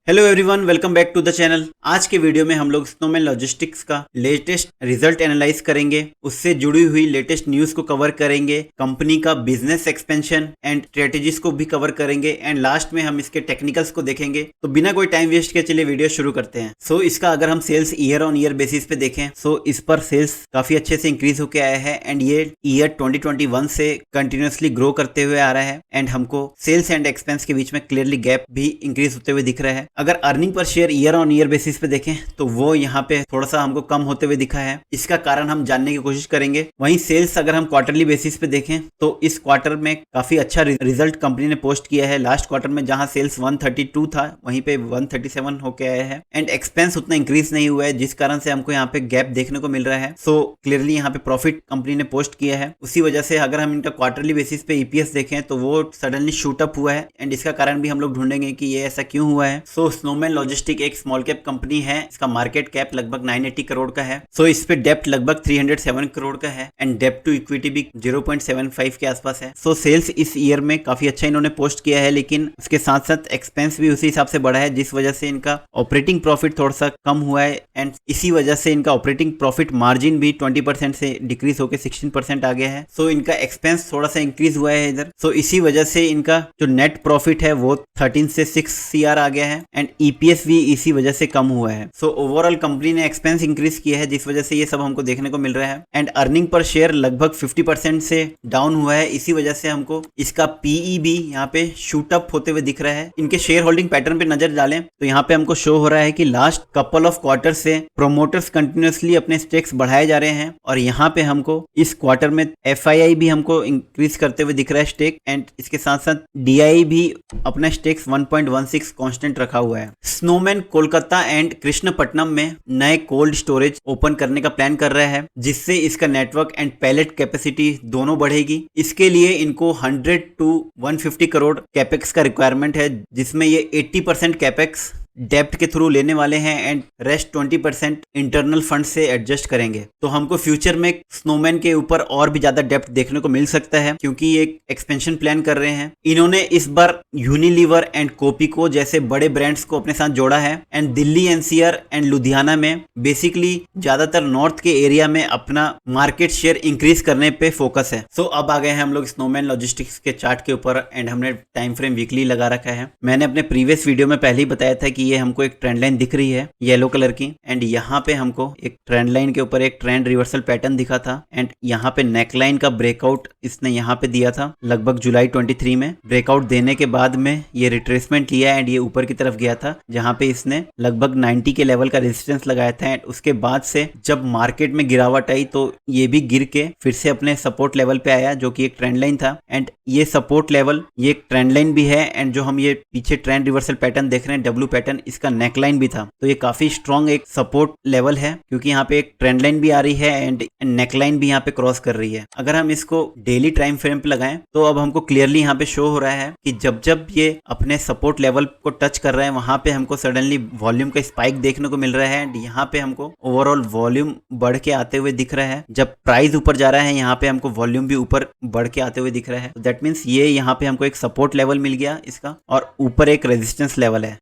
Hello everyone, welcome back to the channel. आज के video में हम लोग स्नोमैन लॉजिस्टिक्स का लेटेस्ट रिजल्ट एनालाइज करेंगे, उससे जुड़ी हुई लेटेस्ट न्यूज को कवर करेंगे, कंपनी का बिजनेस एक्सपेंशन एंड स्ट्रेटेजीज को भी कवर करेंगे एंड लास्ट में हम इसके टेक्निकल्स को देखेंगे। तो बिना कोई टाइम वेस्ट के चलिए वीडियो शुरू करते हैं। सो इसका अगर हम sales year on year basis पे देखें सो इस पर सेल्स काफी अच्छे से इंक्रीज होकर आया है एंड ये ईयर 2021 से कंटिन्यूसली ग्रो करते हुए आ रहा है एंड हमको सेल्स एंड एक्सपेंस के बीच में क्लियरली गैप भी इंक्रीज होते हुए दिख रहा है। अगर earning per share year on year basis पे देखें तो वो यहाँ पे थोड़ा सा हमको कम होते हुए दिखा है। इसका कारण हम जानने की कोशिश करेंगे। वहीं सेल्स अगर हम क्वार्टरली बेसिस पे देखें तो इस क्वार्टर में काफी अच्छा रिजल्ट कंपनी ने पोस्ट किया है। लास्ट क्वार्टर में जहां सेल्स 132 था वहीं पे 137 होके आया है एंड एक्सपेंस उतना इंक्रीज नहीं हुआ है, जिस कारण से हमको यहाँ पे गैप देखने को मिल रहा है। सो क्लियरली यहाँ पे प्रॉफिट कंपनी ने पोस्ट किया है। उसी वजह से अगर हम इनका क्वार्टरली बेसिस पे ईपीएस देखें तो वो सडनली शूट अप हुआ है एंड इसका कारण भी हम लोग ढूंढेंगे कि ये ऐसा क्यों हुआ है। सो स्नोमैन लॉजिस्टिक एक स्मॉल कैप कंपनी है। इसका मार्केट कैप लगभग 980 करोड़ का है। सो इस पे डेप्ट लगभग 307 करोड़ का है एंड डेप्ट टू इक्विटी भी 0.75 के आसपास है। सो सेल्स इस ईयर में काफी अच्छा इन्होंने पोस्ट किया है, लेकिन उसके साथ साथ एक्सपेंस भी उसी हिसाब से बढ़ा है, जिस वजह से इनका ऑपरेटिंग प्रॉफिट थोड़ा सा कम हुआ है एंड इसी वजह से इनका ऑपरेटिंग प्रॉफिट मार्जिन भी 20% से डिक्रीज होकर 16% आ गया है। सो इनका एक्सपेंस थोड़ा सा इंक्रीज हुआ है इधर। सो इसी वजह से इनका जो नेट प्रॉफिट है वो 13 से 6 CR आ गया है एंड ईपीएस भी इसी वजह से कम हुआ है। सो ओवरऑल कंपनी ने एक्सपेंस इंक्रीज किया है, जिस वजह से ये सब हमको देखने को मिल रहा है एंड अर्निंग पर शेयर लगभग 50% से डाउन हुआ है। इसी वजह से हमको इसका पीई भी यहाँ पे शूट अप होते हुए दिख रहा है। इनके शेयर होल्डिंग पैटर्न पे नजर डालें तो यहाँ पे हमको शो हो रहा है कि लास्ट कपल ऑफ क्वार्टर से प्रोमोटर्स कंटिन्यूसली अपने स्टेक्स बढ़ाए जा रहे हैं और यहाँ पे हमको इस क्वार्टर में एफआईआई भी हमको इंक्रीज करते हुए दिख रहा है स्टेक एंड इसके साथ साथ डीआई भी अपना स्टेक्स 1.16 कांस्टेंट रखा हुआ है। स्नोमैन कोलकाता एंड कृष्णपट्टनम में नए कोल्ड स्टोरेज ओपन करने का प्लान कर रहा है, जिससे इसका नेटवर्क एंड पैलेट कैपेसिटी दोनों बढ़ेगी। इसके लिए इनको 100 to 150 करोड़ कैपेक्स का रिक्वायरमेंट है, जिसमें ये 80% कैपेक्स डेप्ट के थ्रू लेने वाले हैं एंड रेस्ट 20% इंटरनल फंड से एडजस्ट करेंगे। तो हमको फ्यूचर में स्नोमैन के ऊपर और भी ज्यादा डेप्ट देखने को मिल सकता है, क्योंकि ये एक्सपेंशन प्लान कर रहे हैं। इन्होंने इस बार यूनिलीवर एंड कोपिको जैसे बड़े ब्रांड्स को अपने साथ जोड़ा है and Delhi NCR and Ludhiana में बेसिकली ज्यादातर नॉर्थ के एरिया में अपना मार्केट शेयर इंक्रीज करने पे फोकस है। सो अब आ गए हैं हम लोग स्नोमैन लॉजिस्टिक्स के चार्ट के ऊपर एंड हमने टाइम फ्रेम वीकली लगा रखा है। मैंने अपने प्रीवियस वीडियो में पहले ही बताया था कि ये हमको एक ट्रेंड लाइन दिख रही है येलो कलर की एंड यहाँ पे हमको एक ट्रेंड लाइन के ऊपर एक ट्रेंड रिवर्सल पैटर्न दिखा था एंड यहाँ पे नेकलाइन का ब्रेकआउट इसने यहाँ पे दिया था लगभग जुलाई 23 में। ब्रेकआउट देने के बाद में ये रिट्रेसमेंट लिया एंड ये ऊपर की तरफ गया था, जहाँ पे इसने लगभग 90 के लेवल का रेजिस्टेंस लगाया था एंड उसके बाद से जब मार्केट में गिरावट आई तो ये भी गिर के फिर से अपने सपोर्ट लेवल पे आया, जो कि एक ट्रेंड लाइन था एंड ये सपोर्ट लेवल ये एक ट्रेंड लाइन भी है एंड जो हम ये पीछे ट्रेंड रिवर्सल पैटर्न देख रहे हैं डब्ल्यू पैटर्न, इसका नेकलाइन भी था। तो ये काफी स्ट्रॉन्ग एक सपोर्ट लेवल है, क्योंकि यहाँ पे एक ट्रेंड लाइन भी आ रही है एंड नेकलाइन भी यहाँ पे क्रॉस कर रही है। अगर हम इसको डेली टाइम फ्रेम पे लगाएं तो अब हमको क्लियरली यहाँ पे शो हो रहा है कि जब जब ये अपने सपोर्ट लेवल को टच कर रहे हैं वहां पे हमको सडनली वॉल्यूम का स्पाइक देखने को मिल रहा है एंड यहाँ पे हमको ओवरऑल वॉल्यूम बढ़ के आते हुए दिख रहा है। जब प्राइस ऊपर जा रहा है यहाँ पे हमको वॉल्यूम भी ऊपर बढ़ के आते हुए दिख रहा है। दैट मीन्स ये यहाँ पे हमको एक सपोर्ट लेवल मिल गया इसका और ऊपर एक रेजिस्टेंस लेवल है।